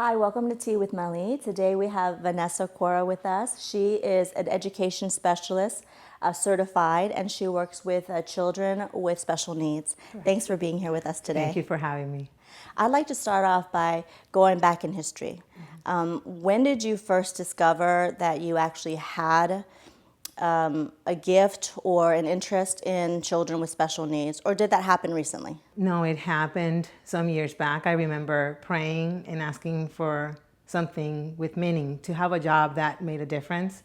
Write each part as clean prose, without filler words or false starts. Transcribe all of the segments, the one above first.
Hi, welcome to Tea with Melly. Today we have Vanessa Cora with us. She is an education specialist, certified, and she works with children with special needs. Thanks for being here with us today. Thank you for having me. I'd like to start off by going back in history. When did you first discover that you actually had a gift or an interest in children with special needs, or did that happen recently? No, it happened some years back. I remember praying and asking for something with meaning, to have a job that made a difference.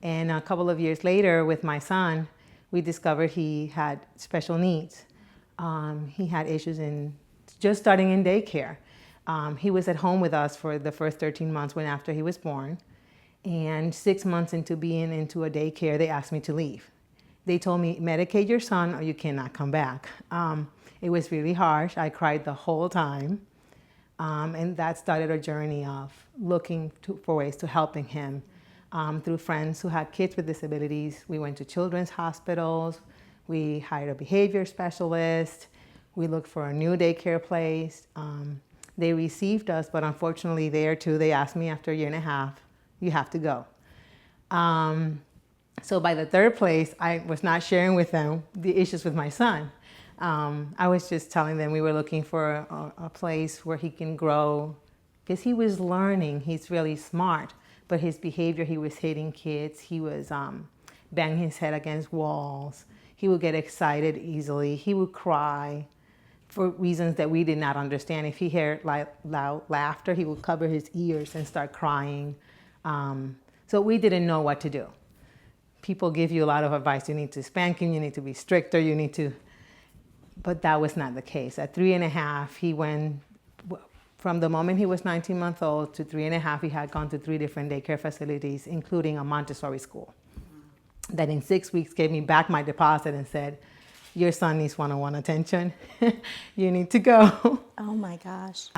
And a couple of years later, with my son, we discovered he had special needs. He had issues in just starting in daycare. He was at home with us for the first 13 months when after he was born. And 6 months into being into a daycare, they asked me to leave. They told me, medicate your son or you cannot come back. It was really harsh. I cried the whole time. And that started a journey of looking for ways to helping him. Through friends who had kids with disabilities, we went to children's hospitals. We hired a behavior specialist. We looked for a new daycare place. They received us, but unfortunately there too, they asked me after a year and a half, you have to go. So by the third place, I was not sharing with them the issues with my son. I was just telling them we were looking for a place where he can grow, because he was learning. He's really smart, but his behavior, he was hitting kids. He was banging his head against walls. He would get excited easily. He would cry for reasons that we did not understand. If he heard loud laughter, he would cover his ears and start crying. So we didn't know what to do. People give you a lot of advice. You need to spank him, you need to be stricter, you need to, but that was not the case. At 3.5, he went, from the moment he was 19 months old to 3.5, he had gone to 3 different daycare facilities, including a Montessori school. That in 6 weeks gave me back my deposit and said, your son needs one-on-one attention. You need to go. Oh my gosh.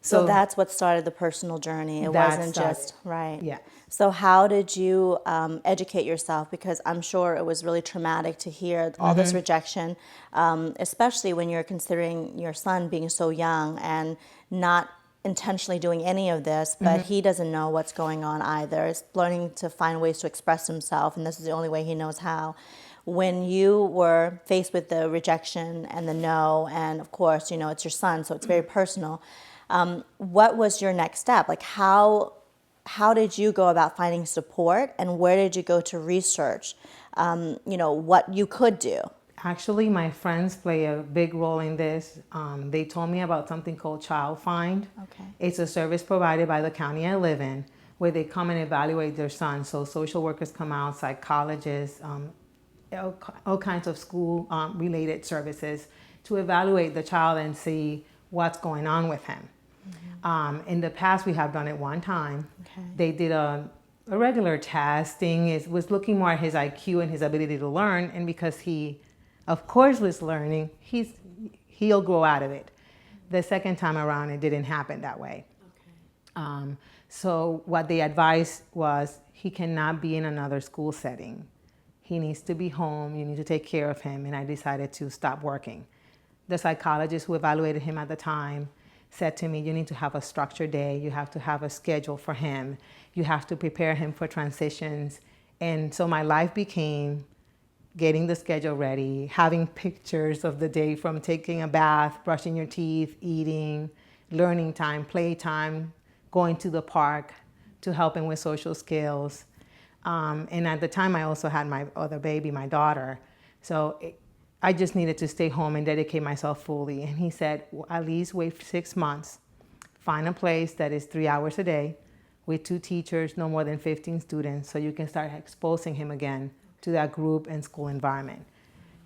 So that's what started the personal journey. It wasn't just, right. Yeah. So how did you educate yourself? Because I'm sure it was really traumatic to hear all this rejection, especially when you're considering your son being so young and not intentionally doing any of this, but he doesn't know what's going on either. It's learning to find ways to express himself, and this is the only way he knows how. When you were faced with the rejection and the no, and of course, you know, it's your son, so it's very personal, what was your next step? Like how did you go about finding support, and where did you go to research, what you could do? Actually, my friends play a big role in this. They told me about something called Child Find. Okay. It's a service provided by the county I live in, where they come and evaluate their son. So social workers come out, psychologists, all kinds of school related services to evaluate the child and see what's going on with him. In the past, we have done it one time. Okay. They did a regular testing. It was looking more at his IQ and his ability to learn, and because he, of course, was learning, he'll grow out of it. The second time around, it didn't happen that way. Okay. So what they advised was he cannot be in another school setting. He needs to be home. You need to take care of him. And I decided to stop working. The psychologist who evaluated him at the time said to me, you need to have a structured day. You have to have a schedule for him. You have to prepare him for transitions. And so my life became getting the schedule ready, having pictures of the day from taking a bath, brushing your teeth, eating, learning time, play time, going to the park to help him with social skills. And at the time, I also had my other baby, my daughter. So I just needed to stay home and dedicate myself fully. And he said, well, at least wait 6 months, find a place that is 3 hours a day with 2 teachers, no more than 15 students, so you can start exposing him again to that group and school environment.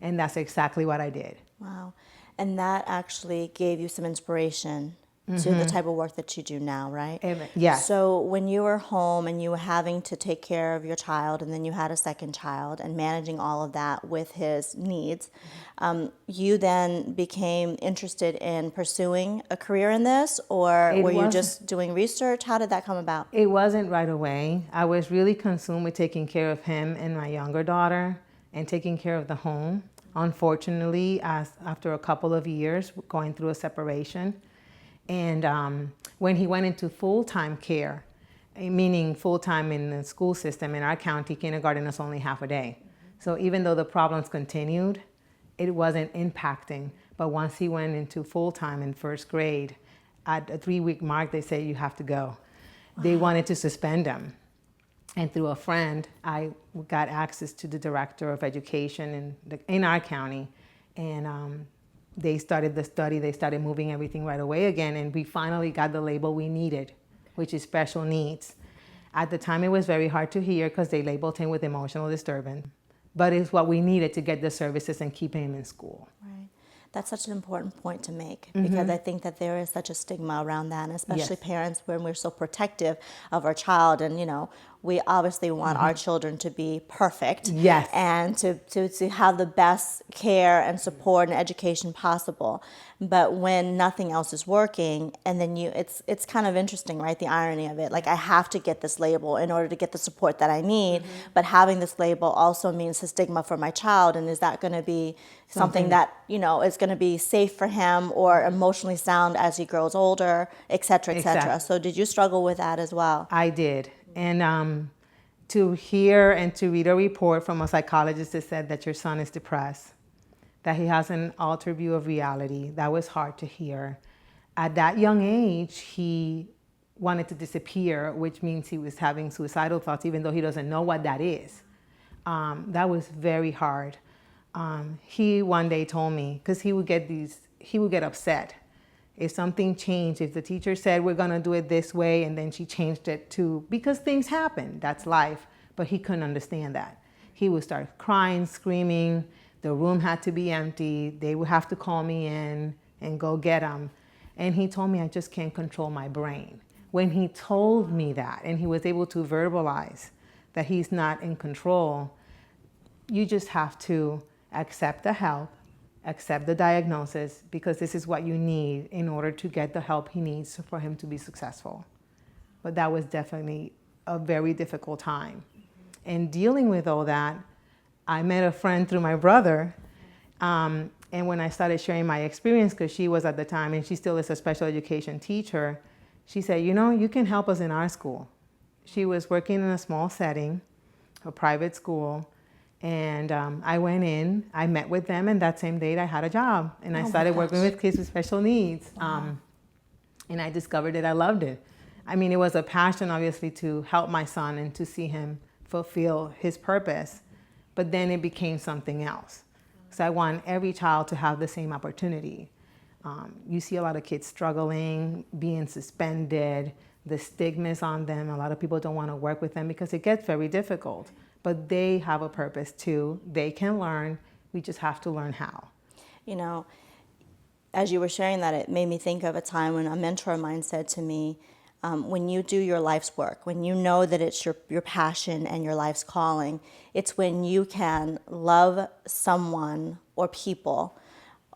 And that's exactly what I did. Wow. And that actually gave you some inspiration to the type of work that you do now, right? Yes. So when you were home and you were having to take care of your child, and then you had a second child, and managing all of that with his needs, you then became interested in pursuing a career in this, or were you just doing research? How did that come about? It wasn't right away. I was really consumed with taking care of him and my younger daughter and taking care of the home. Unfortunately, after a couple of years going through a separation, And when he went into full-time care, meaning full-time in the school system in our county, kindergarten is only half a day. So even though the problems continued, it wasn't impacting. But once he went into full-time in first grade, at a 3-week mark, they said, you have to go. They wanted to suspend him. And through a friend, I got access to the director of education in our county. And they started the study. They started moving everything right away again. And we finally got the label we needed, which is special needs. At the time, it was very hard to hear because they labeled him with emotional disturbance. But it's what we needed to get the services and keep him in school. Right. That's such an important point to make, because I think that there is such a stigma around that, and especially parents, when we're so protective of our child, and we obviously want our children to be perfect, and to have the best care and support and education possible. But when nothing else is working, and then it's kind of interesting, right? The irony of it, like, I have to get this label in order to get the support that I need, but having this label also means a stigma for my child, and is that going to be something that is going to be safe for him or emotionally sound as he grows older, et cetera, et cetera. So did you struggle with that as well? I did. And to hear and to read a report from a psychologist that said that your son is depressed, that he has an altered view of reality, that was hard to hear. At that young age, he wanted to disappear, which means he was having suicidal thoughts, even though he doesn't know what that is. That was very hard. He one day told me, because he would get upset if something changed, if the teacher said we're gonna do it this way and then she changed it to, because things happen, that's life, but he couldn't understand that. He would start crying, screaming, the room had to be empty, they would have to call me in and go get him. And he told me, I just can't control my brain. When he told me that, and he was able to verbalize that he's not in control, you just have to accept the help, accept the diagnosis, because this is what you need in order to get the help he needs for him to be successful. But that was definitely a very difficult time. And dealing with all that, I met a friend through my brother, and when I started sharing my experience, because she was at the time, and she still is a special education teacher, she said, you can help us in our school. She was working in a small setting, a private school, and I went in, I met with them, and that same day I had a job. And I started working with kids with special needs. And I discovered that I loved it. I mean, it was a passion, obviously, to help my son and to see him fulfill his purpose. But then it became something else. So I want every child to have the same opportunity. You see a lot of kids struggling, being suspended, the stigmas on them. A lot of people don't want to work with them because it gets very difficult. But they have a purpose too. They can learn. We just have to learn how. As you were sharing that, it made me think of a time when a mentor of mine said to me, when you do your life's work, when you know that it's your passion and your life's calling, it's when you can love someone or people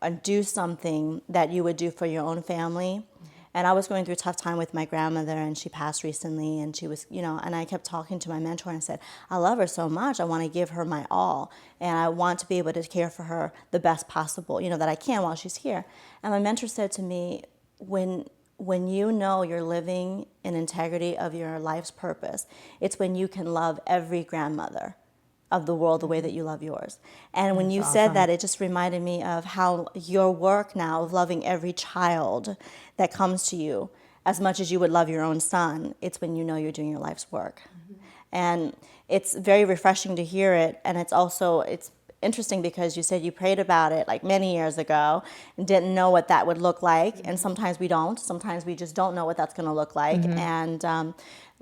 or do something that you would do for your own family. And I was going through a tough time with my grandmother, and she passed recently, and she was, and I kept talking to my mentor and said, I love her so much. I want to give her my all, and I want to be able to care for her the best possible, that I can while she's here. And my mentor said to me, when you know you're living in integrity of your life's purpose, it's when you can love every grandmother of the world the way that you love yours. And when you said that, it just reminded me of how your work now of loving every child that comes to you as much as you would love your own son, it's when you know you're doing your life's work. And it's very refreshing to hear it. And it's interesting because you said you prayed about it like many years ago and didn't know what that would look like. And sometimes we don't. Sometimes we just don't know what that's going to look like. And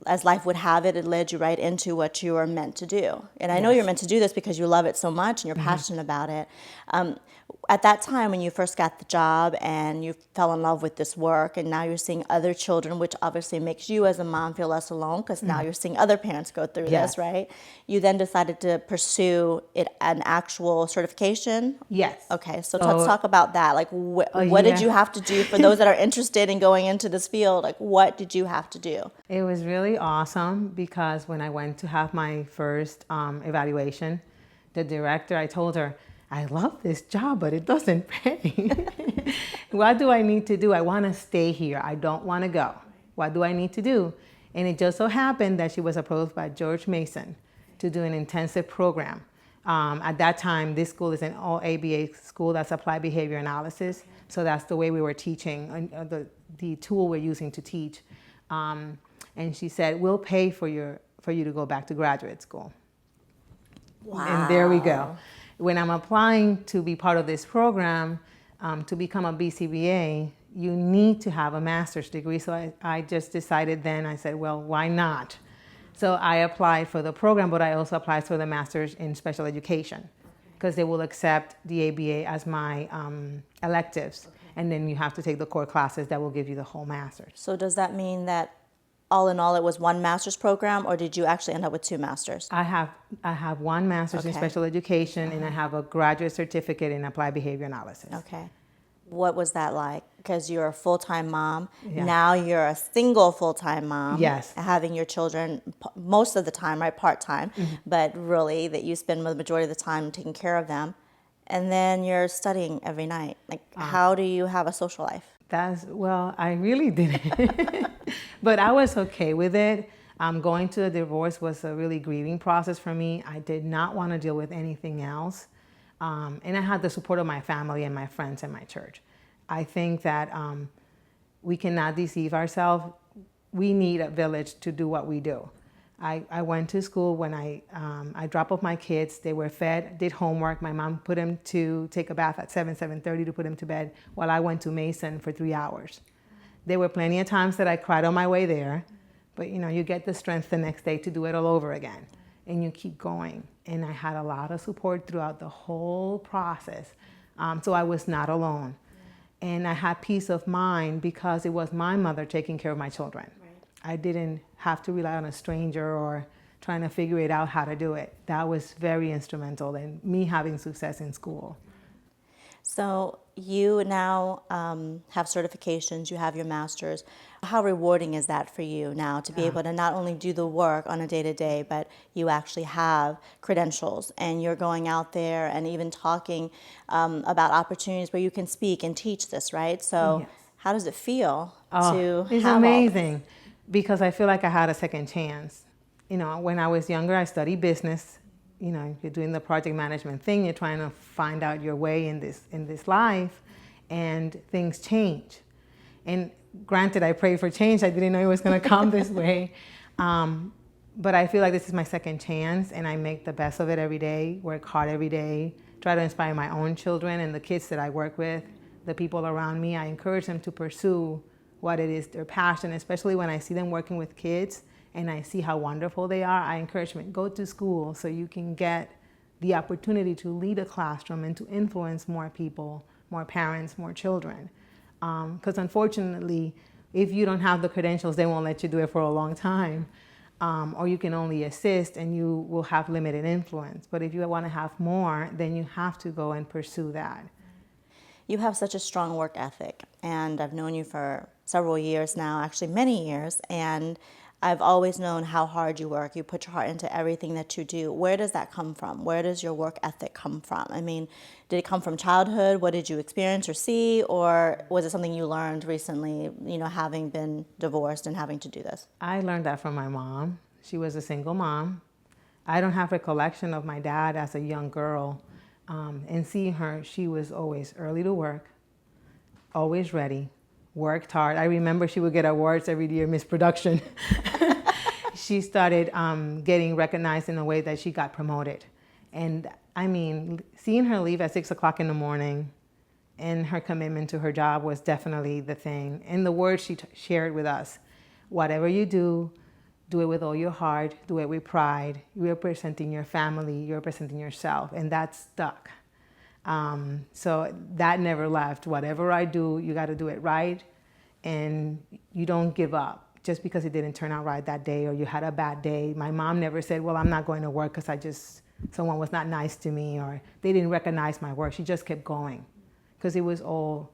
as life would have it, it led you right into what you were meant to do. And I know you're meant to do this because you love it so much and you're passionate about it. At that time when you first got the job and you fell in love with this work, and now you're seeing other children, which obviously makes you as a mom feel less alone because now you're seeing other parents go through this, right? You then decided to pursue an actual certification? Yes. Okay, so let's talk about that. Like, what did you have to do for those that are interested in going into this field? Like, what did you have to do? It was really awesome because when I went to have my first evaluation, the director, I told her, I love this job, but it doesn't pay. What do I need to do? I want to stay here. I don't want to go. What do I need to do? And it just so happened that she was approached by George Mason to do an intensive program. At that time, this school is an all ABA school that's applied behavior analysis. So that's the way we were teaching, the tool we're using to teach. And she said, we'll pay for you to go back to graduate school. Wow. And there we go. When I'm applying to be part of this program, to become a BCBA, you need to have a master's degree. So I just decided then, I said, well, why not? So I applied for the program, but I also applied for the master's in special education because they will accept the ABA as my electives. And then you have to take the core classes that will give you the whole master's. So does that mean that all in all it was one master's program, or did you actually end up with 2 masters? I have one master's in special education, and I have a graduate certificate in applied behavior analysis. Okay. What was that like? Because you're a full-time mom. Yeah. Now you're a single full-time mom. Yes. Having your children most of the time, right? Part-time. But really that you spend the majority of the time taking care of them. And then you're studying every night. Like, how do you have a social life? Well, I really didn't. But I was okay with it. Going to a divorce was a really grieving process for me. I did not want to deal with anything else. And I had the support of my family and my friends and my church. I think that we cannot deceive ourselves. We need a village to do what we do. I went to school when I dropped off my kids. They were fed, did homework. My mom put them to take a bath at 7:30 to put them to bed while I went to Mason for 3 hours. There were plenty of times that I cried on my way there, but you get the strength the next day to do it all over again, and you keep going. And I had a lot of support throughout the whole process, so I was not alone. And I had peace of mind because it was my mother taking care of my children. I didn't have to rely on a stranger or trying to figure it out how to do it. That was very instrumental in me having success in school. So you now have certifications, you have your master's. How rewarding is that for you now to be able to not only do the work on a day-to-day, but you actually have credentials and you're going out there and even talking about opportunities where you can speak and teach this, right? So Yes. How does it feel to It's have amazing because I feel like I had a second chance. When I was younger, I studied business. You're doing the project management thing. You're trying to find out your way in this life, and things change. And granted, I prayed for change. I didn't know it was going to come this way. But I feel like this is my second chance, and I make the best of it every day, work hard every day, try to inspire my own children and the kids that I work with, the people around me. I encourage them to pursue what it is their passion, especially when I see them working with kids and I see how wonderful they are. I encourage them, go to school so you can get the opportunity to lead a classroom and to influence more people, more parents, more children. Because unfortunately, if you don't have the credentials, they won't let you do it for a long time. Or you can only assist and you will have limited influence. But if you want to have more, then you have to go and pursue that. You have such a strong work ethic, and I've known you for several years now, actually many years, and I've always known how hard you work. You put your heart into everything that you do. Where does that come from? Where does your work ethic come from? I mean, did it come from childhood? What did you experience or see? Or was it something you learned recently, having been divorced and having to do this? I learned that from my mom. She was a single mom. I don't have recollection of my dad as a young girl. And seeing her, she was always early to work, always ready, worked hard. I remember she would get awards every year, Miss Production. She started getting recognized in a way that she got promoted. And I mean, seeing her leave at 6 o'clock in the morning and her commitment to her job was definitely the thing. And the words she shared with us, whatever you do it with all your heart, do it with pride. You're representing your family, you're representing yourself, and that stuck. So that never left. Whatever I do, you got to do it right, and you don't give up just because it didn't turn out right that day or you had a bad day. My mom never said, well, I'm not going to work because someone was not nice to me or they didn't recognize my work. She just kept going because it was all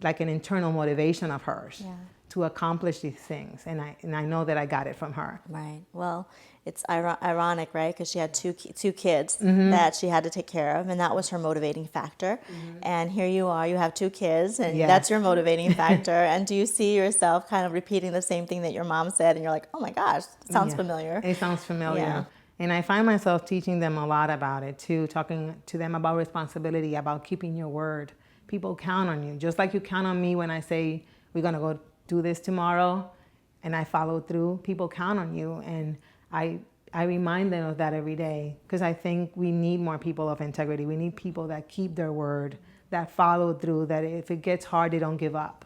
like an internal motivation of hers to accomplish these things. And I know that I got it from her. Right. Well, it's ironic, right? Because she had two kids that she had to take care of, and that was her motivating factor. And here you are, you have two kids, and Yes. that's your motivating factor. And do you see yourself kind of repeating the same thing that your mom said, and you're like, oh my gosh, sounds familiar? It sounds familiar. Yeah. And I find myself teaching them a lot about it too, talking to them about responsibility, about keeping your word. People count on you, just like you count on me when I say we're going to go do this tomorrow, and I follow through. People count on you, and I remind them of that every day, because I think we need more people of integrity. We need people that keep their word, that follow through, that if it gets hard, they don't give up.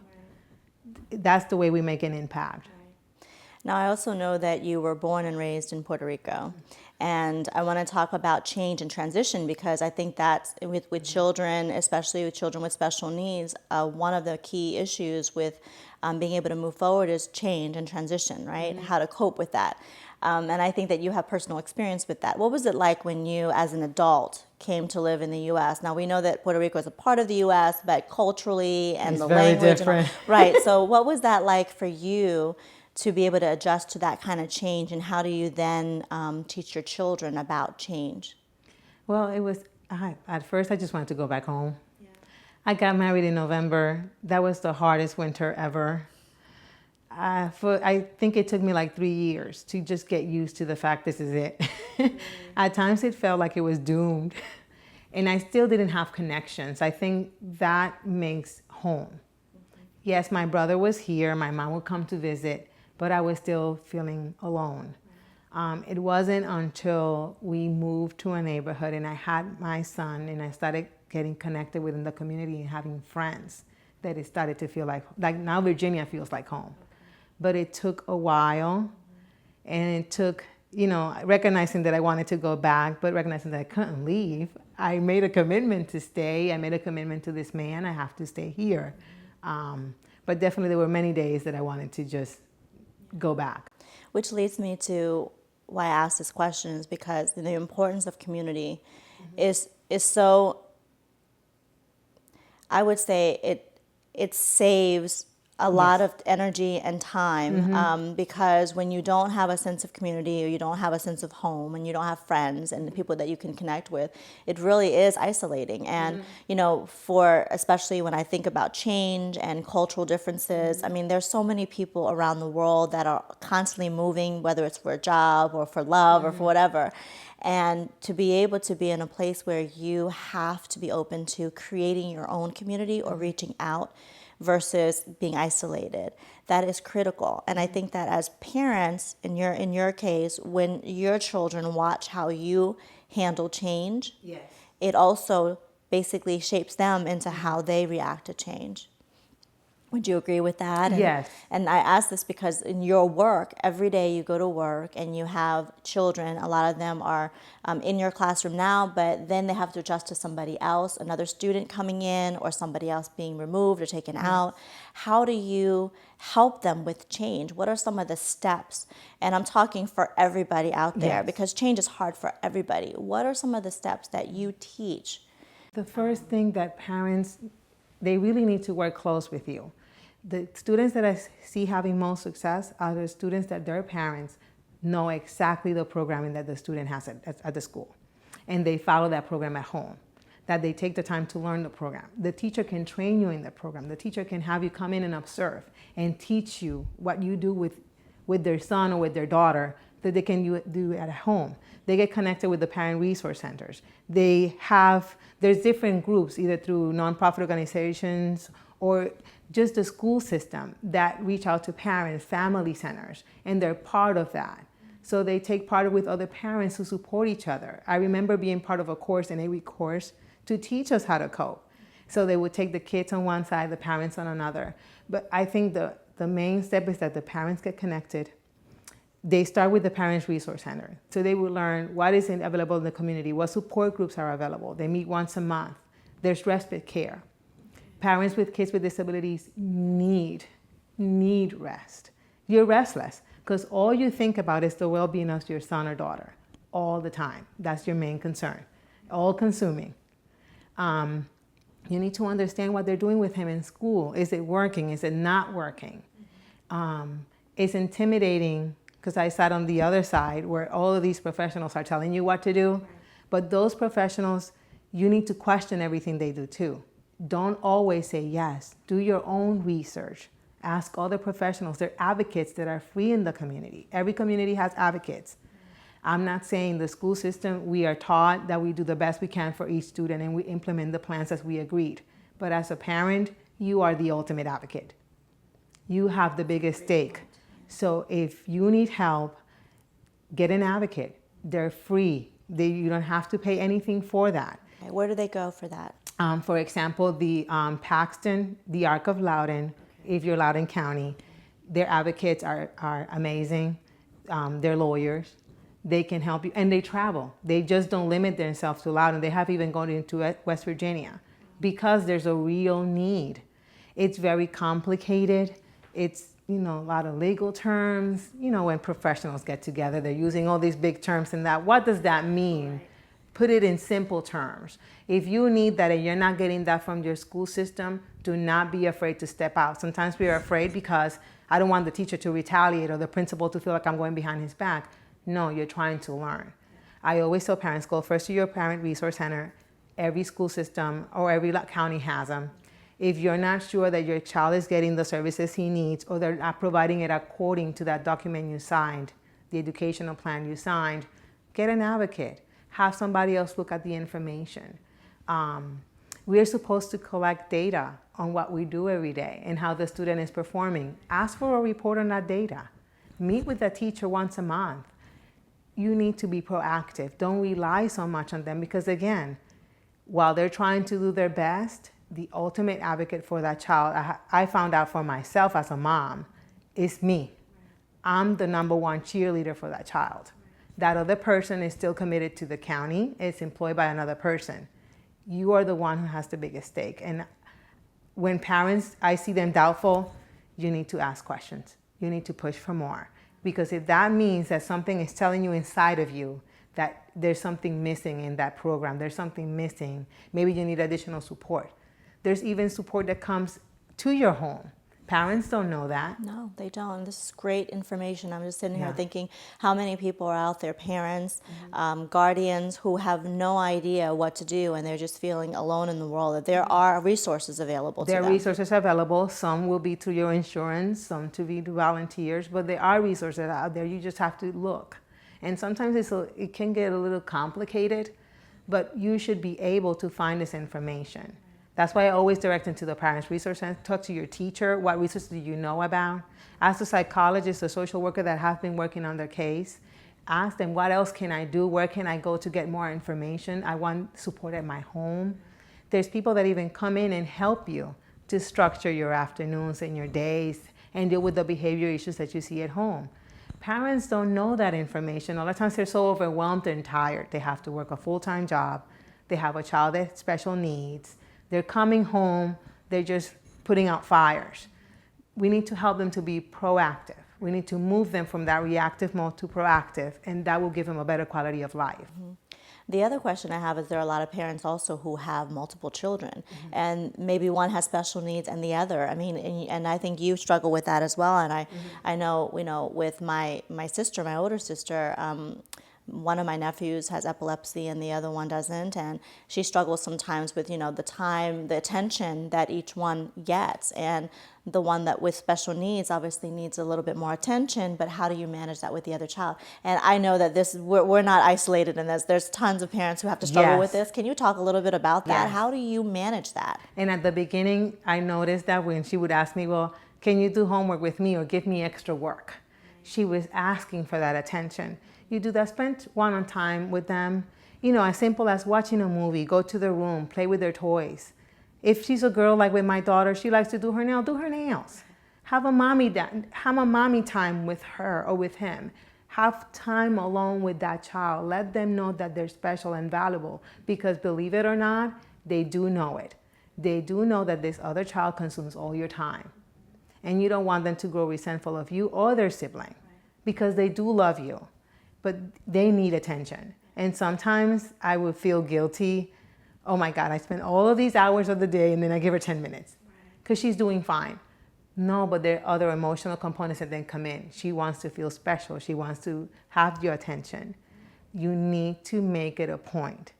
Right. That's the way we make an impact. Right. Now, I also know that you were born and raised in Puerto Rico. And I want to talk about change and transition, because I think that's with children, especially with children with special needs, one of the key issues with being able to move forward is change and transition, right? How to cope with that. And I think that you have personal experience with that. What was it like when you, as an adult, came to live in the U.S.? Now, we know that Puerto Rico is a part of the U.S., but culturally and it's the very language. different. Right. So what was that like for you to be able to adjust to that kind of change, and how do you then teach your children about change? Well, at first I just wanted to go back home. Yeah. I got married in November. That was the hardest winter ever. I think it took me like 3 years to just get used to the fact this is it. At times it felt like it was doomed, and I still didn't have connections. I think that makes home. Yes, my brother was here, my mom would come to visit, but I was still feeling alone. It wasn't until we moved to a neighborhood and I had my son and I started getting connected within the community and having friends that it started to feel like now Virginia feels like home. But it took a while, and it took, recognizing that I wanted to go back, but recognizing that I couldn't leave. I made a commitment to stay. I made a commitment to this man. I have to stay here. But definitely there were many days that I wanted to just go back. Which leads me to why I asked this question, is because the importance of community is so, I would say it saves a lot of energy and time, because when you don't have a sense of community, or you don't have a sense of home, and you don't have friends and the people that you can connect with, it really is isolating. And for, especially when I think about change and cultural differences, I mean, there's so many people around the world that are constantly moving, whether it's for a job or for love or for whatever. And to be able to be in a place where you have to be open to creating your own community or reaching out versus being isolated, that is critical. And I think that as parents, in your case, when your children watch how you handle change, yes, it also basically shapes them into how they react to change. Would you agree with that? Yes. And I ask this because in your work, every day you go to work and you have children. A lot of them are in your classroom now, but then they have to adjust to somebody else, another student coming in, or somebody else being removed or taken out. How do you help them with change? What are some of the steps? And I'm talking for everybody out there, because change is hard for everybody. What are some of the steps that you teach? The first thing that parents, they really need to work close with you. The students that I see having most success are the students that their parents know exactly the programming that the student has at the school, and they follow that program at home, that they take the time to learn the program. The teacher can train you in the program. The teacher can have you come in and observe and teach you what you do with their son or with their daughter that they can do at home. They get connected with the parent resource centers. There's different groups, either through nonprofit organizations or just the school system, that reach out to parents, family centers, and they're part of that. So they take part with other parents who support each other. I remember being part of a course, an 8-week course, to teach us how to cope. So they would take the kids on one side, the parents on another. But I think the main step is that the parents get connected. They start with the Parents Resource Center. So they will learn what is available in the community, what support groups are available. They meet once a month. There's respite care. Parents with kids with disabilities need rest. You're restless because all you think about is the well-being of your son or daughter all the time. That's your main concern, all-consuming. You need to understand what they're doing with him in school. Is it working? Is it not working? It's intimidating because I sat on the other side where all of these professionals are telling you what to do. But those professionals, you need to question everything they do too. Don't always say yes. Do your own research. Ask other professionals. They're advocates that are free in the community. Every community has advocates. I'm not saying the school system, we are taught that we do the best we can for each student and we implement the plans as we agreed. But as a parent, you are the ultimate advocate. You have the biggest stake. So if you need help, get an advocate. They're free. You don't have to pay anything for that. Where do they go for that? For example, the Paxton, the Arc of Loudoun, if you're Loudoun County, their advocates are amazing. They're lawyers. They can help you, and they travel. They just don't limit themselves to Loudoun. They have even gone into West Virginia because there's a real need. It's very complicated. It's, a lot of legal terms. When professionals get together, they're using all these big terms and that. What does that mean? Put it in simple terms. If you need that and you're not getting that from your school system, do not be afraid to step out. Sometimes we are afraid because I don't want the teacher to retaliate or the principal to feel like I'm going behind his back. No, you're trying to learn. I always tell parents, go first to your parent resource center. Every school system or every county has them. If you're not sure that your child is getting the services he needs or they're not providing it according to that document you signed, the educational plan you signed, get an advocate. Have somebody else look at the information. We are supposed to collect data on what we do every day and how the student is performing. Ask for a report on that data. Meet with the teacher once a month. You need to be proactive. Don't rely so much on them because, again, while they're trying to do their best, the ultimate advocate for that child, I found out for myself as a mom, is me. I'm the number one cheerleader for that child. That other person is still committed to the county. It's employed by another person. You are the one who has the biggest stake. And when parents, I see them doubtful, you need to ask questions. You need to push for more. Because if that means that something is telling you inside of you that there's something missing in that program, there's something missing, maybe you need additional support. There's even support that comes to your home. Parents don't know that. No, they don't. This is great information. I'm just sitting here thinking how many people are out there, parents, guardians who have no idea what to do and they're just feeling alone in the world. That there are resources available to them. There are resources available. Some will be through your insurance, some to be to volunteers, but there are resources out there. You just have to look. And sometimes it can get a little complicated, but you should be able to find this information. That's why I always direct them to the Parents Resource Center. Talk to your teacher. What resources do you know about? Ask the psychologist, the social worker that have been working on their case. Ask them, what else can I do? Where can I go to get more information? I want support at my home. There's people that even come in and help you to structure your afternoons and your days and deal with the behavior issues that you see at home. Parents don't know that information. A lot of times they're so overwhelmed and tired. They have to work a full-time job. They have a child that has special needs. They're coming home, they're just putting out fires. We need to help them to be proactive. We need to move them from that reactive mode to proactive, and that will give them a better quality of life. The other question I have is there are a lot of parents also who have multiple children, and maybe one has special needs and the other. I mean, and I think you struggle with that as well. And I know, with my sister, my older sister, one of my nephews has epilepsy and the other one doesn't, and she struggles sometimes with the time, the attention that each one gets, and the one that with special needs obviously needs a little bit more attention, but how do you manage that with the other child? And I know that we're not isolated in this. There's tons of parents who have to struggle with this. Can you talk a little bit about that? How do you manage that? And at the beginning, I noticed that when she would ask me, well, can you do homework with me or give me extra work? She was asking for that attention. You do that, spend one-on time with them. As simple as watching a movie, go to their room, play with their toys. If she's a girl, like with my daughter, she likes to do her nails. Have a mommy time with her or with him. Have time alone with that child. Let them know that they're special and valuable, because believe it or not, they do know it. They do know that this other child consumes all your time. And you don't want them to grow resentful of you or their sibling, because they do love you. But they need attention. And sometimes I would feel guilty. Oh my God, I spent all of these hours of the day and then I give her 10 minutes because she's doing fine. No, but there are other emotional components that then come in. She wants to feel special. She wants to have your attention. You need to make it a point.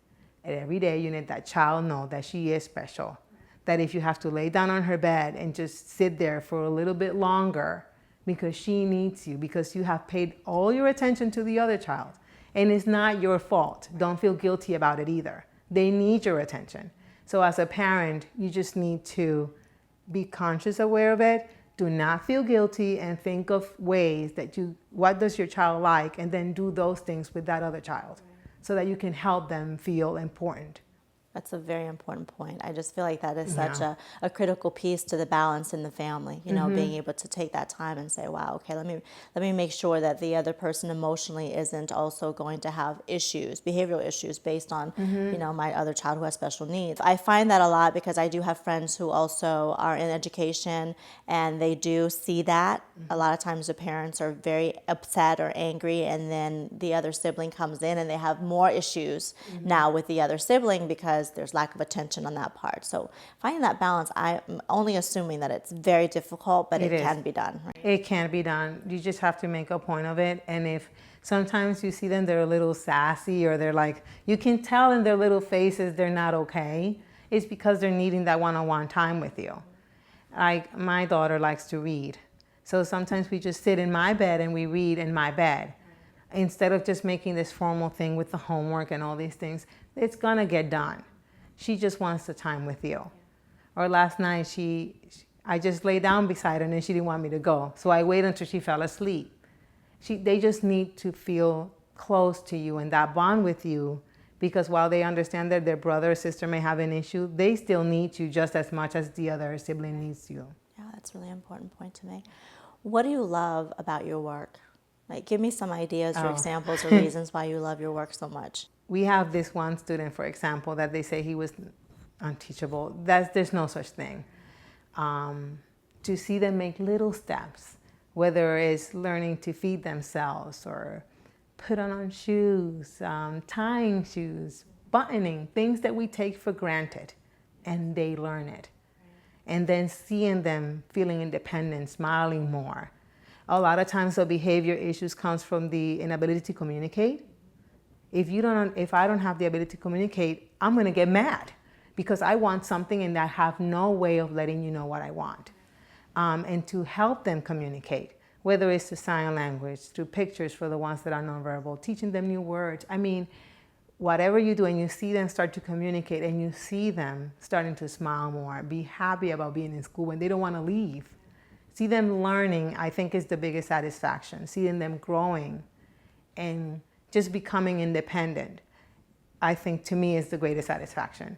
And every day you need that child know that she is special. That if you have to lay down on her bed and just sit there for a little bit longer because she needs you, because you have paid all your attention to the other child. And it's not your fault. Don't feel guilty about it either. They need your attention. So as a parent, you just need to be conscious, aware of it. Do not feel guilty and think of ways that what does your child like, and then do those things with that other child so that you can help them feel important. That's a very important point. I just feel like that is such a critical piece to the balance in the family, you know, being able to take that time and say, wow, okay, let me make sure that the other person emotionally isn't also going to have issues, behavioral issues based on, you know, my other child who has special needs. I find that a lot because I do have friends who also are in education, and they do see that. A lot of times the parents are very upset or angry, and then the other sibling comes in and they have more issues now with the other sibling because there's lack of attention on that part. So finding that balance, I'm only assuming that it's very difficult, but it can be done. Right? It can be done. You just have to make a point of it. And if sometimes you see them, they're a little sassy, or they're like, you can tell in their little faces they're not okay, it's because they're needing that one-on-one time with you. Like, my daughter likes to read. So sometimes we just sit in my bed and we read in my bed. Instead of just making this formal thing with the homework and all these things, it's gonna get done. She just wants the time with you. Or last night, I just lay down beside her and she didn't want me to go. So I waited until she fell asleep. They just need to feel close to you and that bond with you, because while they understand that their brother or sister may have an issue, they still need you just as much as the other sibling needs you. Yeah, that's a really important point to make. What do you love about your work? Like, give me some ideas or examples or reasons why you love your work so much. We have this one student, for example, that they say he was unteachable. There's no such thing. To see them make little steps, whether it's learning to feed themselves or put on shoes, tying shoes, buttoning, things that we take for granted, and they learn it. And then seeing them feeling independent, smiling more. A lot of times the behavior issues comes from the inability to communicate. If I don't have the ability to communicate, I'm gonna get mad because I want something and I have no way of letting you know what I want. And to help them communicate, whether it's through sign language, through pictures for the ones that are nonverbal, teaching them new words. I mean, whatever you do and you see them start to communicate and you see them starting to smile more, be happy about being in school when they don't wanna leave. See them learning, I think, is the biggest satisfaction. Seeing them growing and just becoming independent, I think, to me, is the greatest satisfaction.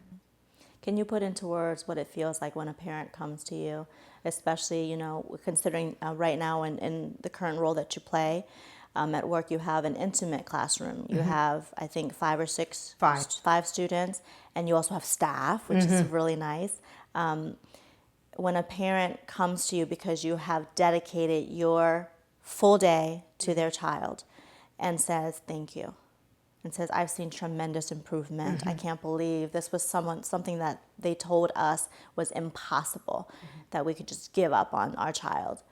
Can you put into words what it feels like when a parent comes to you, especially, you know, considering right now in the current role that you play at work, you have an intimate classroom. You have, I think, 5 or 6, five students, and you also have staff, which is really nice. When a parent comes to you because you have dedicated your full day to their child and says, thank you, and says, I've seen tremendous improvement. I can't believe this was something that they told us was impossible, that we could just give up on our child.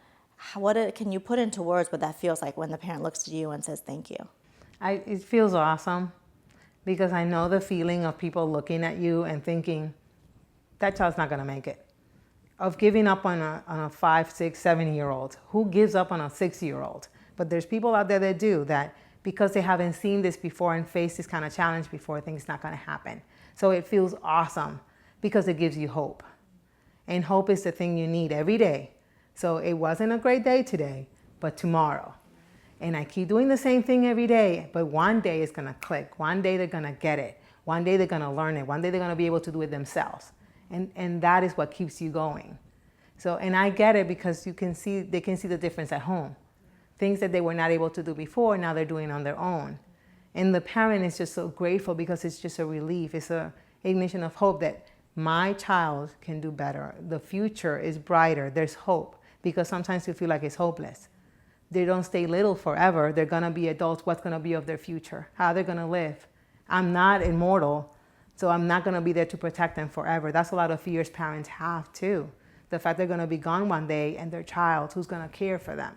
Can you put into words what that feels like when the parent looks at you and says, thank you? It feels awesome because I know the feeling of people looking at you and thinking, that child's not gonna make it. Of giving up on a 5, 6, 7-year-old. Who gives up on a 6-year-old? But there's people out there that do, that because they haven't seen this before and faced this kind of challenge before, think it's not gonna happen. So it feels awesome because it gives you hope. And hope is the thing you need every day. So it wasn't a great day today, but tomorrow. And I keep doing the same thing every day, but one day it's gonna click. One day they're gonna get it. One day they're gonna learn it. One day they're gonna be able to do it themselves. And that is what keeps you going. So, and I get it because they can see the difference at home. Things that they were not able to do before, now they're doing on their own. And the parent is just so grateful because it's just a relief. It's an ignition of hope that my child can do better. The future is brighter. There's hope, because sometimes you feel like it's hopeless. They don't stay little forever. They're gonna be adults. What's gonna be of their future? How they're gonna live? I'm not immortal, so I'm not gonna be there to protect them forever. That's a lot of fears parents have too. the fact they're going to be gone one day, and their child, who's going to care for them.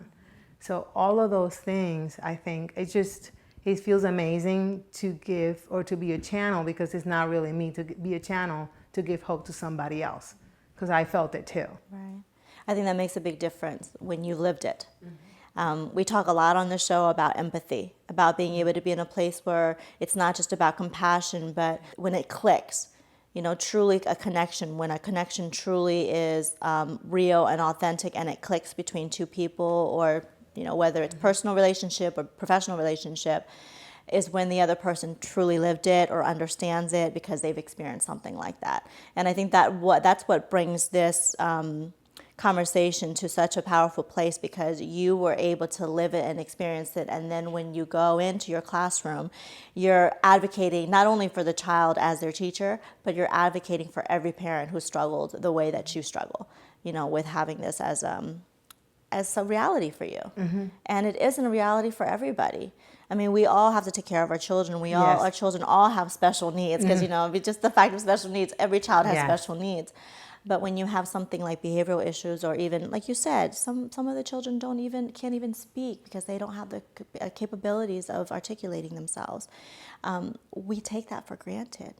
So all of those things, I think, it feels amazing to give or to be a channel, because it's not really me, to be a channel to give hope to somebody else, because I felt it too. Right. I think that makes a big difference when you lived it. We talk a lot on the show about empathy, about being able to be in a place where it's not just about compassion, but when it clicks, truly a connection, when a connection truly is real and authentic, and it clicks between two people, or whether it's personal relationship or professional relationship, is when the other person truly lived it or understands it because they've experienced something like that. And I think that's what brings this conversation to such a powerful place, because you were able to live it and experience it. And then when you go into your classroom, you're advocating not only for the child as their teacher, but you're advocating for every parent who struggled the way that you struggle, with having this as a reality for you. And it isn't a reality for everybody. I mean, we all have to take care of our children. Our children all have special needs, because, just the fact of special needs, every child has special needs. But when you have something like behavioral issues, or even, like you said, some of the children can't even speak because they don't have the capabilities of articulating themselves. We take that for granted.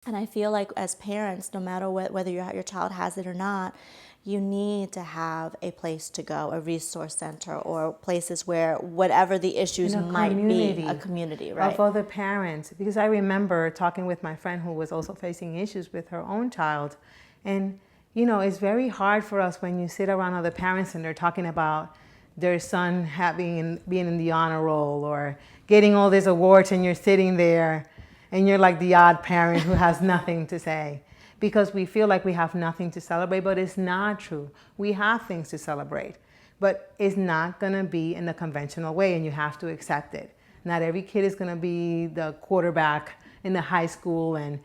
And I feel like as parents, no matter whether your child has it or not, you need to have a place to go, a resource center, or places where whatever the issues might be, a community, right? Of other parents. Because I remember talking with my friend who was also facing issues with her own child. And, it's very hard for us when you sit around other parents and they're talking about their son being in the honor roll or getting all these awards, and you're sitting there and you're like the odd parent who has nothing to say, because we feel like we have nothing to celebrate. But it's not true. We have things to celebrate, but it's not going to be in the conventional way, and you have to accept it. Not every kid is going to be the quarterback in the high school, and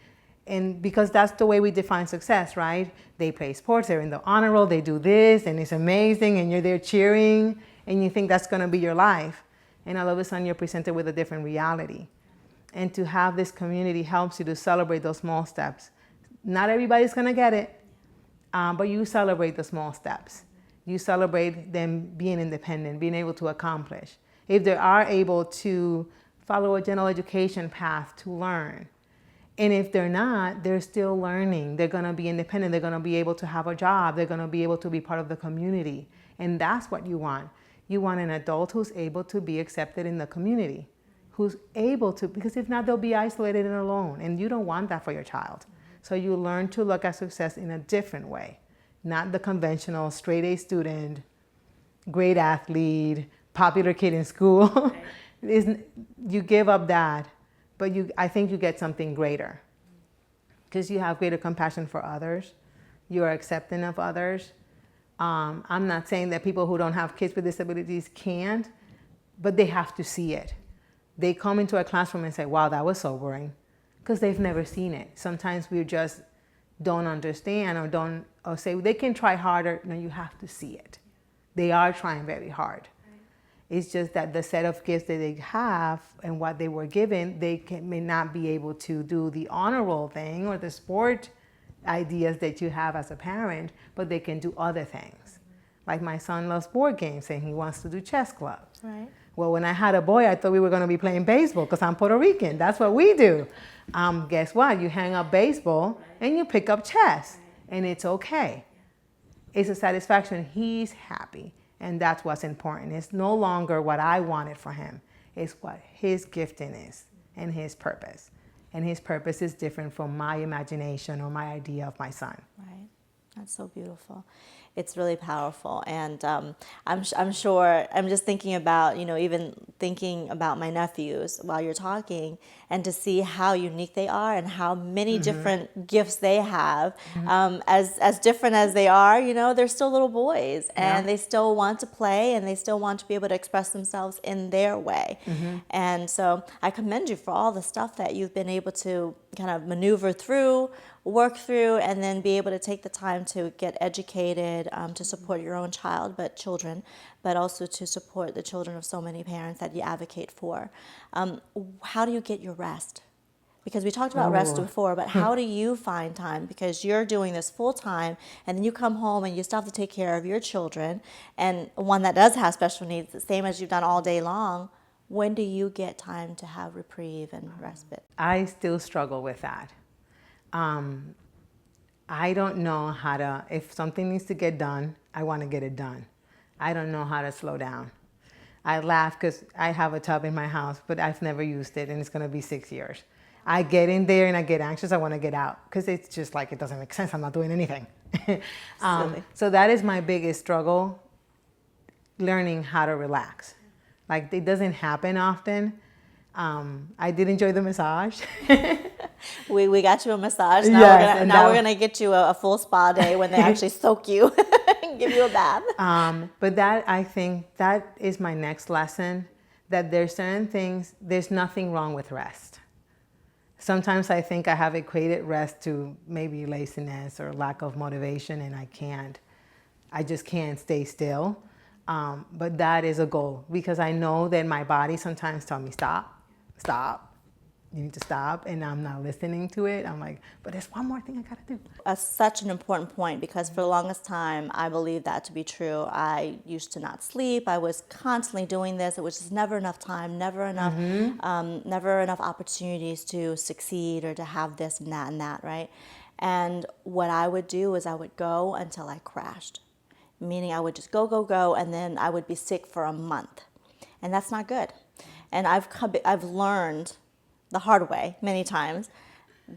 because that's the way we define success, right? They play sports, they're in the honor roll, they do this, and it's amazing, and you're there cheering, and you think that's going to be your life. And all of a sudden, you're presented with a different reality. And to have this community helps you to celebrate those small steps. Not everybody's going to get it, but you celebrate the small steps. You celebrate them being independent, being able to accomplish. If they are able to follow a general education path to learn. And if they're not, they're still learning. They're going to be independent. They're going to be able to have a job. They're going to be able to be part of the community. And that's what you want. You want an adult who's able to be accepted in the community, who's able to, because if not, they'll be isolated and alone. And you don't want that for your child. So you learn to look at success in a different way, not the conventional straight A student, great athlete, popular kid in school. You give up that. But I think you get something greater, because you have greater compassion for others. You are accepting of others. I'm not saying that people who don't have kids with disabilities can't, but they have to see it. They come into a classroom and say, wow, that was sobering, because they've never seen it. Sometimes we just don't understand, or say they can try harder. No, you have to see it. They are trying very hard. It's just that the set of gifts that they have and what they were given, may not be able to do the honor roll thing or the sport ideas that you have as a parent, but they can do other things. Like my son loves board games and he wants to do chess clubs. Right. Well, when I had a boy, I thought we were going to be playing baseball because I'm Puerto Rican. That's what we do. Guess what? You hang up baseball and you pick up chess, and it's okay. It's a satisfaction. He's happy. And that's what's important. It's no longer what I wanted for him. It's what his gifting is and his purpose. And his purpose is different from my imagination or my idea of my son. Right. That's so beautiful. It's really powerful. And I'm sure, I'm just thinking about, even thinking about my nephews while you're talking, and to see how unique they are and how many different gifts they have. As different as they are, they're still little boys, and they still want to play, and they still want to be able to express themselves in their way. And so I commend you for all the stuff that you've been able to kind of maneuver through, work through, and then be able to take the time to get educated, to support your own child, but also to support the children of so many parents that you advocate for. How do you get your rest? Because we talked about rest before, but how do you find time? Because you're doing this full time, and then you come home and you still have to take care of your children, and one that does have special needs, the same as you've done all day long. When do you get time to have reprieve and respite? I still struggle with that. I don't know how to, if something needs to get done, I want to get it done. I don't know how to slow down. I laugh because I have a tub in my house, but I've never used it, and it's going to be 6 years. I get in there and I get anxious. I want to get out because it's just like, it doesn't make sense. I'm not doing anything. So that is my biggest struggle, learning how to relax. Like, it doesn't happen often. I did enjoy the massage. We got you a massage. Yes, Now we're gonna get you a full spa day when they actually soak you and give you a bath. But that, I think that is my next lesson, that there's certain things, there's nothing wrong with rest. Sometimes I think I have equated rest to maybe laziness or lack of motivation, and I just can't stay still. But that is a goal, because I know that my body sometimes tells me, stop, you need to stop, and I'm not listening to it. I'm like, but there's one more thing I gotta do. That's such an important point, because for the longest time, I believed that to be true. I used to not sleep. I was constantly doing this. It was just never enough time, never enough opportunities to succeed or to have this and that, right? And what I would do is I would go until I crashed, meaning I would just go, and then I would be sick for a month. And that's not good. And I've learned the hard way many times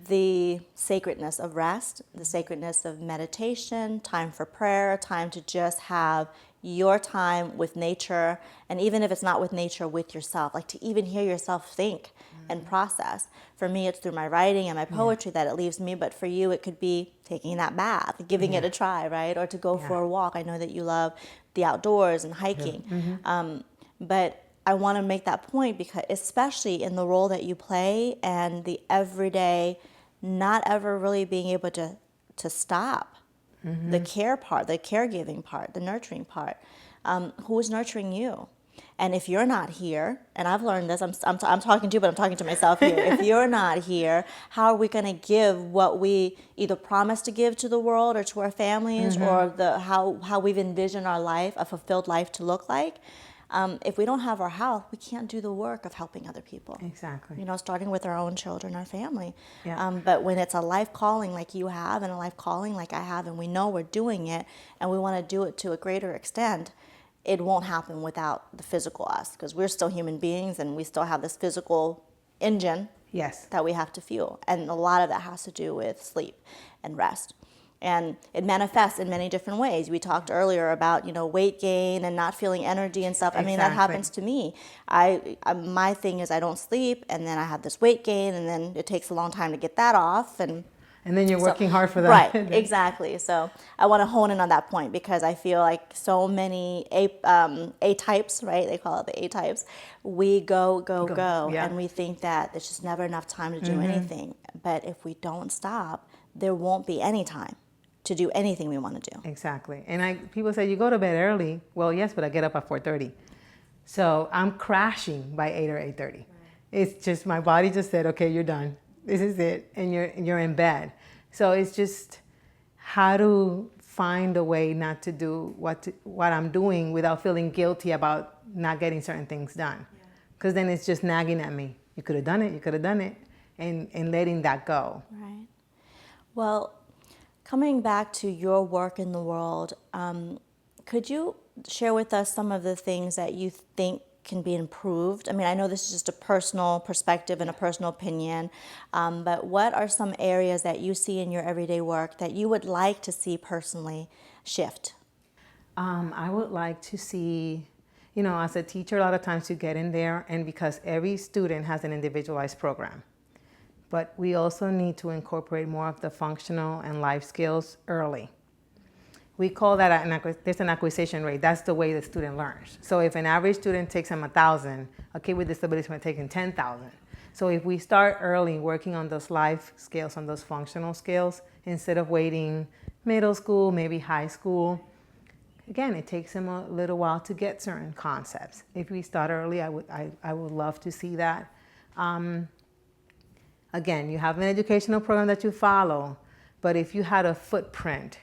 the sacredness of rest, the sacredness of meditation, time for prayer, time to just have your time with nature, and even if it's not with nature, with yourself, like to even hear yourself think and process. For me, it's through my writing and my poetry that it leaves me, but for you, it could be taking that bath, giving it a try, right? Or to go for a walk. I know that you love the outdoors and hiking. But I want to make that point, because especially in the role that you play and the everyday, not ever really being able to stop the care part, the caregiving part, the nurturing part. Who's nurturing you? And if you're not here, and I've learned this, I'm talking to you, but I'm talking to myself here. If you're not here, how are we going to give what we either promise to give to the world or to our families, or how we've envisioned our life, a fulfilled life, to look like? If we don't have our health, we can't do the work of helping other people. Exactly. You know, starting with our own children, our family. Yeah. But when it's a life calling like you have, and a life calling like I have, and we know we're doing it, and we want to do it to a greater extent, it won't happen without the physical us, because we're still human beings, and we still have this physical engine that we have to fuel. And a lot of that has to do with sleep and rest. And it manifests in many different ways. We talked earlier about, weight gain and not feeling energy and stuff. I mean, that happens to me. My thing is I don't sleep, and then I have this weight gain, and then it takes a long time to get that off. And then you're working hard for that. Right, exactly. So I want to hone in on that point, because I feel like so many A-types, right? They call it the A-types. We go, and we think that there's just never enough time to do anything. But if we don't stop, there won't be any time to do anything we want to do. Exactly. And people say, you go to bed early. Well, yes, but I get up at 4:30. So I'm crashing by 8 or 8:30. Right. It's just, my body just said, okay, you're done. This is it. And you're in bed. So it's just how to find a way not to do what I'm doing without feeling guilty about not getting certain things done. Because then it's just nagging at me. You could have done it. And letting that go. Right. Well, coming back to your work in the world, could you share with us some of the things that you think can be improved? I mean, I know this is just a personal perspective and a personal opinion, but what are some areas that you see in your everyday work that you would like to see personally shift? I would like to see, as a teacher, a lot of times you get in there, and because every student has an individualized program. But we also need to incorporate more of the functional and life skills early. We call that there's an acquisition rate. That's the way the student learns. So if an average student takes them 1,000, a kid with disabilities might take them 10,000. So if we start early working on those life skills, on those functional skills, instead of waiting middle school, maybe high school, again, it takes them a little while to get certain concepts. If we start early, I would love to see that. Again, you have an educational program that you follow, but if you had a footprint,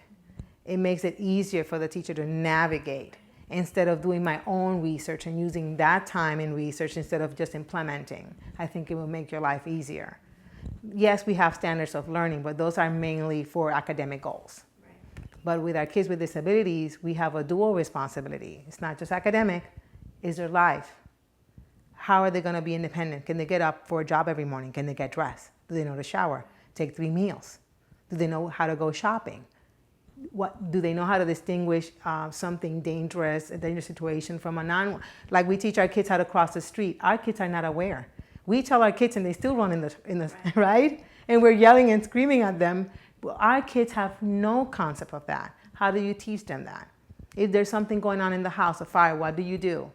it makes it easier for the teacher to navigate instead of doing my own research and using that time in research instead of just implementing. I think it will make your life easier. Yes, we have standards of learning, but those are mainly for academic goals. Right. But with our kids with disabilities, we have a dual responsibility. It's not just academic, it's their life. How are they going to be independent? Can they get up for a job every morning? Can they get dressed? Do they know to shower? Take 3 meals? Do they know how to go shopping? What do they know how to distinguish something dangerous, a dangerous situation from a like we teach our kids how to cross the street. Our kids are not aware. We tell our kids and they still run in the right? And we're yelling and screaming at them. Well, our kids have no concept of that. How do you teach them that? If there's something going on in the house, a fire, what do you do?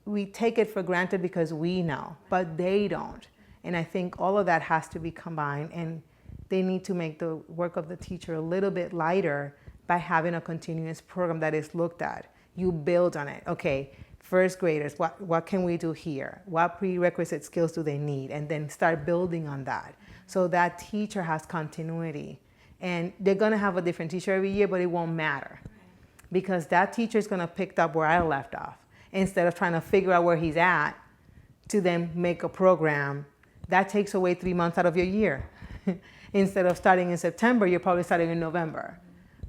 We take it for granted because we know, but they don't. And I think all of that has to be combined, and they need to make the work of the teacher a little bit lighter by having a continuous program that is looked at. You build on it. Okay, first graders, what can we do here? What prerequisite skills do they need? And then start building on that. So that teacher has continuity. And they're gonna have a different teacher every year, but it won't matter. Because that teacher is gonna pick up where I left off. Instead of trying to figure out where he's at to then make a program, that takes away 3 months out of your year. Instead of starting in September, you're probably starting in November.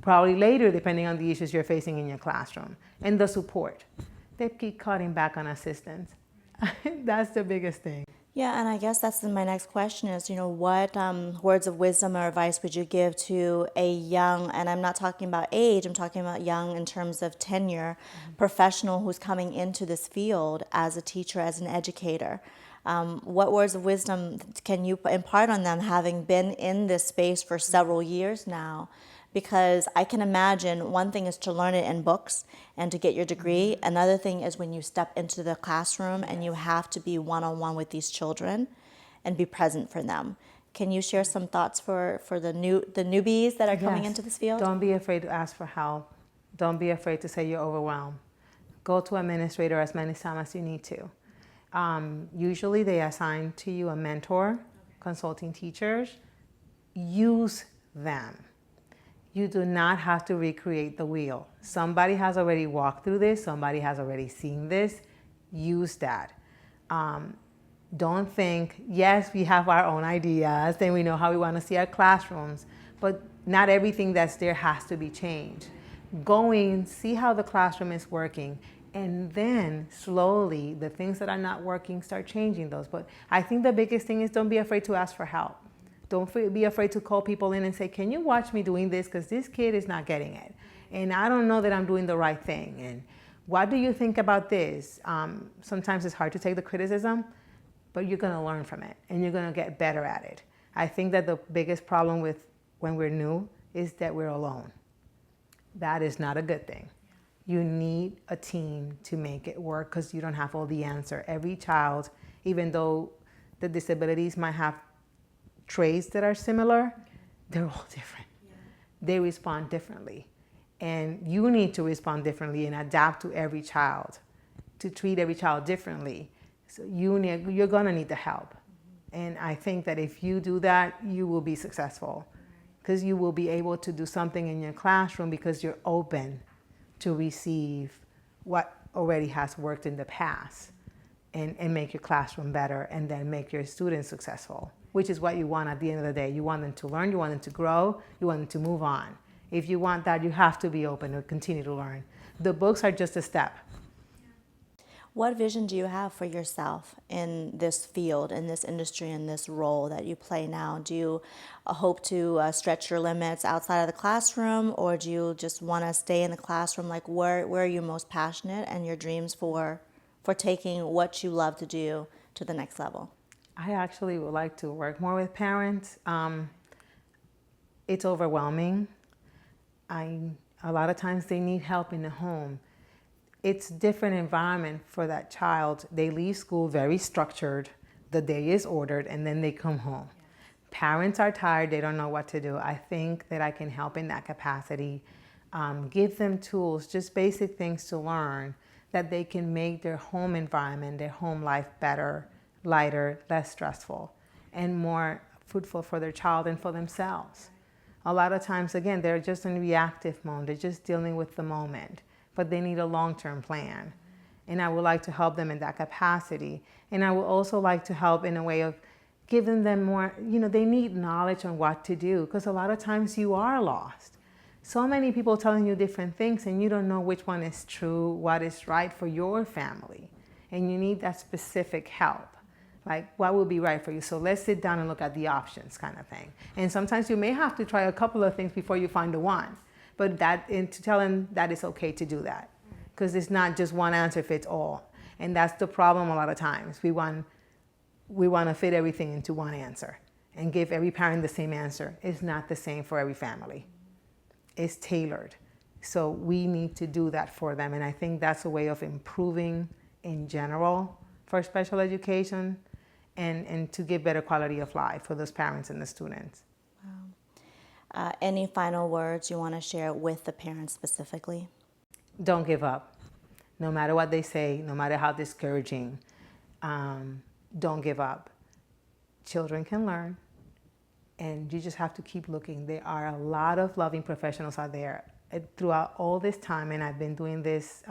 Probably later, depending on the issues you're facing in your classroom. And the support. They keep cutting back on assistance. That's the biggest thing. Yeah, and I guess that's my next question is, what words of wisdom or advice would you give to a young, and I'm not talking about age, I'm talking about young in terms of tenure, professional who's coming into this field as a teacher, as an educator? What words of wisdom can you impart on them, having been in this space for several years now? Because I can imagine one thing is to learn it in books and to get your degree. Another thing is when you step into the classroom and you have to be one-on-one with these children and be present for them. Can you share some thoughts for the newbies that are coming into this field? Don't be afraid to ask for help. Don't be afraid to say you're overwhelmed. Go to administrator as many times as you need to. Usually they assign to you a mentor, consulting teachers. Use them. You do not have to recreate the wheel. Somebody has already walked through this. Somebody has already seen this. Use that. Don't think, yes, we have our own ideas and we know how we want to see our classrooms, but not everything that's there has to be changed. Go in, see how the classroom is working, and then slowly the things that are not working, start changing those. But I think the biggest thing is don't be afraid to ask for help. Don't be afraid to call people in and say, can you watch me doing this? Because this kid is not getting it. And I don't know that I'm doing the right thing. And what do you think about this? Sometimes it's hard to take the criticism, but you're going to learn from it and you're going to get better at it. I think that the biggest problem with when we're new is that we're alone. That is not a good thing. You need a team to make it work because you don't have all the answer. Every child, even though the disabilities might have traits that are similar, they're all different. Yeah. They respond differently. And you need to respond differently and adapt to every child, to treat every child differently. So you're gonna need the help. And I think that if you do that, you will be successful. Because you will be able to do something in your classroom because you're open to receive what already has worked in the past and make your classroom better and then make your students successful, which is what you want at the end of the day. You want them to learn, you want them to grow, you want them to move on. If you want that, you have to be open to continue to learn. The books are just a step. What vision do you have for yourself in this field, in this industry, in this role that you play now? Do you hope to stretch your limits outside of the classroom, or do you just want to stay in the classroom? Like, where are you most passionate and your dreams for taking what you love to do to the next level? I actually would like to work more with parents. It's overwhelming. A lot of times they need help in the home. It's a different environment for that child. They leave school very structured. The day is ordered and then they come home. Yeah. Parents are tired. They don't know what to do. I think that I can help in that capacity. Give them tools, just basic things to learn that they can make their home environment, their home life better, lighter, less stressful. and more fruitful for their child and for themselves. A lot of times, again, they're just in reactive mode. They're just dealing with the moment, but they need a long-term plan. And I would like to help them in that capacity. And I would also like to help in a way of giving them more, they need knowledge on what to do, because a lot of times you are lost. So many people telling you different things and you don't know which one is true, what is right for your family. And you need that specific help. Like, what will be right for you? So let's sit down and look at the options, kind of thing. And sometimes you may have to try a couple of things before you find the one. But to tell them that it's okay to do that. Because it's not just one answer fits all. And that's the problem a lot of times. We want to fit everything into one answer and give every parent the same answer. It's not the same for every family. It's tailored. So we need to do that for them. And I think that's a way of improving in general for special education and to give better quality of life for those parents and the students. Wow. Any final words you want to share with the parents specifically? Don't give up. No matter what they say, no matter how discouraging, don't give up. Children can learn, and you just have to keep looking. There are a lot of loving professionals out there. Throughout all this time, and I've been doing this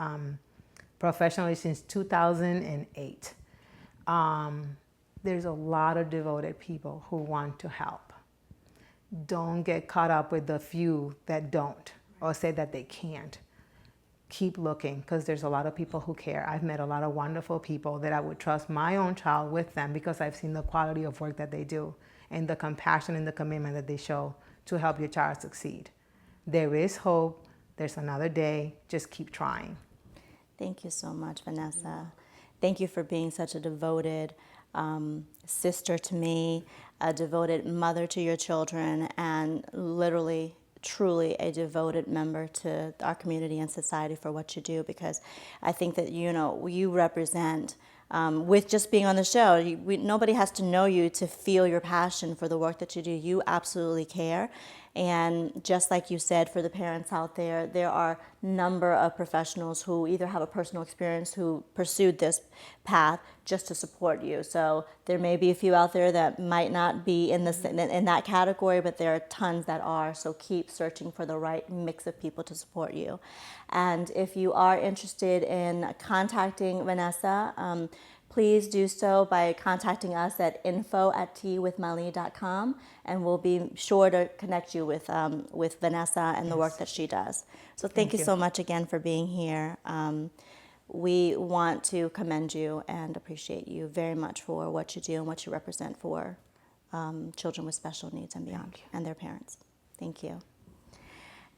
professionally since 2008, there's a lot of devoted people who want to help. Don't get caught up with the few that don't or say that they can't. Keep looking, because there's a lot of people who care. I've met a lot of wonderful people that I would trust my own child with them because I've seen the quality of work that they do and the compassion and the commitment that they show to help your child succeed. There is hope. There's another day. Just keep trying. Thank you so much, Vanessa. Thank you for being such a devoted sister to me, a devoted mother to your children, and literally, truly a devoted member to our community and society for what you do, because I think that, you represent, with just being on the show, nobody has to know you to feel your passion for the work that you do. You absolutely care. And just like you said, for the parents out there, there are a number of professionals who either have a personal experience who pursued this path just to support you. So there may be a few out there that might not be in that category, but there are tons that are. So keep searching for the right mix of people to support you. And if you are interested in contacting Vanessa, please do so by contacting us at info@teawithmali.com, and we'll be sure to connect you with Vanessa and the work that she does. So thank you so much again for being here. We want to commend you and appreciate you very much for what you do and what you represent for children with special needs and beyond, and their parents. Thank you.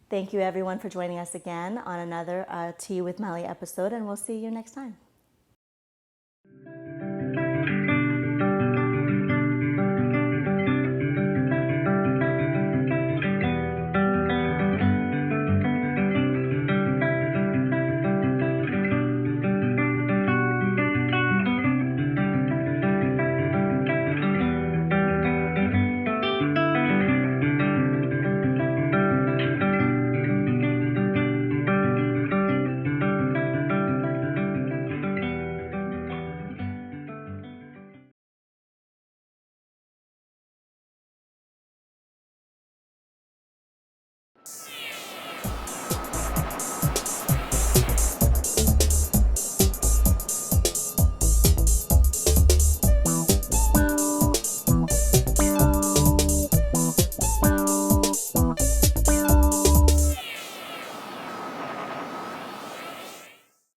Thank you, everyone, for joining us again on another Tea with Mali episode, and we'll see you next time.